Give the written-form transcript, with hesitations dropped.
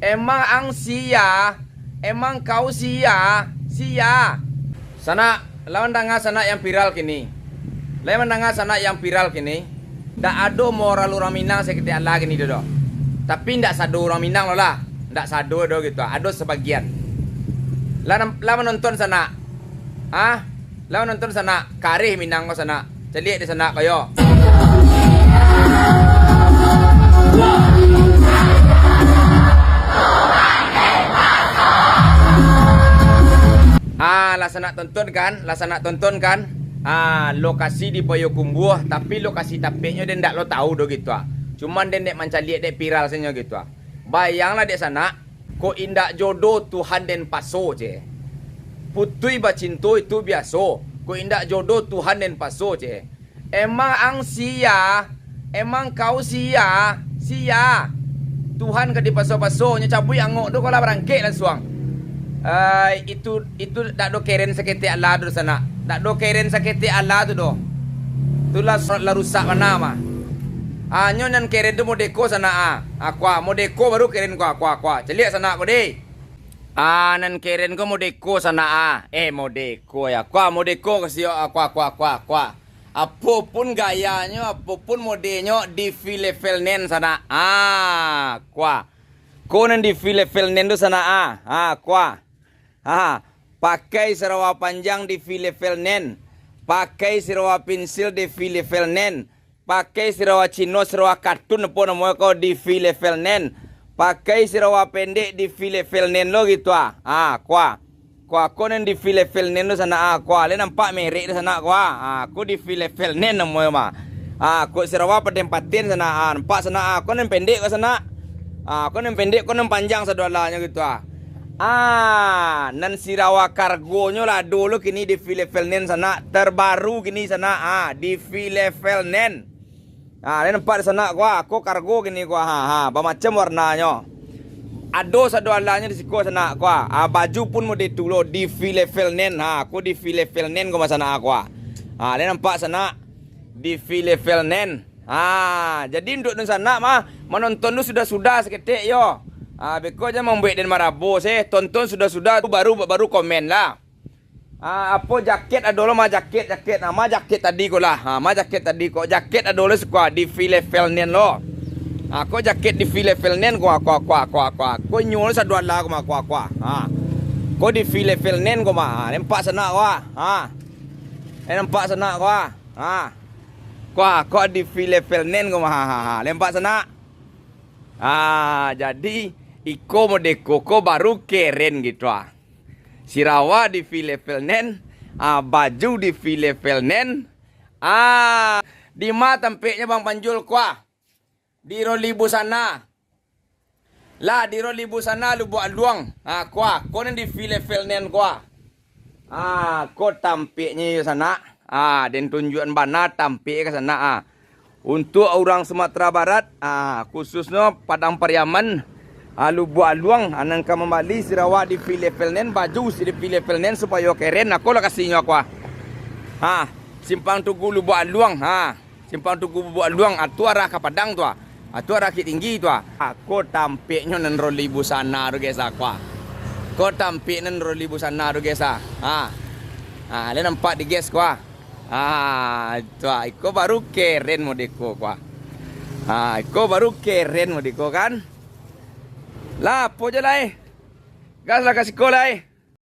Emang ang sia, emang kau sia, sia. Sana, lawan danga sana yang viral kini. Lawan danga sana yang viral kini. Ndak ada moral orang Minang seketik lagi ni dodo. Tapi ndak sado orang Minang lo lah. Ndak sado do gitu. Ada sebagian. Lawan nonton sana. Ah, lawan nonton sana. Karih Minang ko sana. Celik di sana kayo. Laksana tonton kan. Lokasi di Payakumbuh, tapi lokasi tapeknya dia ndak lo tahu do gitu. Cuman dia nek mancaliak dek viral senyo gitu. Bayanglah dek sana, ko indak jodoh Tuhan den paso je. Putui bacinto itu biasa. Ko indak jodoh Tuhan den paso je. Emang ang sia, emang kau sia, sia. Tuhan ke di paso-paso nya cabui angok do kala berangkek langsung. Itu tak do keren sakit Allah do sana. Tak do keren sakit Allah tu do. Itulah la rusak mana mah. Nyonan keren tu modeko sana Kwa modeko baru keren kwa. Celik sana ko deh. Nan keren ko modeko sana modeko ya. Kwa modeko kasih kwa. Apapun gayanya, apapun modenya di level nen sana. Kwa. Konan di level nen tu sana kwa. Pakai serawa panjang di level nen. Pakai serawa pensil di level nen. Pakai serawa chino, serawa kartun apa namanya kau di level nen. Pakai serawa pendek di level nen lo gitu kwa. Kwa konan di level nen lo sana kwa. Le nampak merek di sana kwa. Aku di level nen namanya mah. Aku serawa paten-paten sana nampak sana konan pendek ke sana. Konan pendek konan panjang sadolanya gitu nan sirawa kargonya lah dulu kini di level nen sana terbaru kini sana di level nen. Ini nampak di sana gua, aku kargo gini gua macam warnanya. Ado satu alanya di siku sana gua. Baju pun mau ditulo di level nen. Aku di level nen gua sana gua. Ini nampak sana di level nen. Jadi untuk di sana mah menonton tu sudah seketik yo. Beko aja membuat dan marabo tonton sudah baru komen lah. Apa jaket adolo mah jaket nama jaket tadi ko lah. Jaket tadi ko jaket adolo suka di level nen lo. Aku jaket di level nen ko ko nyol saduan lah ko kwa. Ko di level nen ko mah nampak sana ko nampak sana ko ko di level nen ko mah nampak sana. Jadi iko modeko ko baru keren gitu Sirawa di level nen, baju di level nen. Di mana tempatnya Bang Panjul kwa? Di Rolibu sana. Lah di Rolibu sana lu buat luang. Kwa, konen di level nen kwa. Ko tampaknya sana. Dan tunjukan bana tampik ke sana. Untuk orang Sumatera Barat, khususnya Padang Pariaman, lu buat luang anan ka membali Sarawak di level nen baju di level nen supaya keren aku lah kasihnya aku simpang tugu lu buat luang simpang tugu buat luang atu arah ke Padang tu atu arah ke tinggi tu aku tampaknya nan roli busana tu guys aku tampik nan roli busana tu guys le nampak di guys tu aku baru keren modeko aku baru keren modeko kan. Lah, apa je lah Gas lah kasih ko lah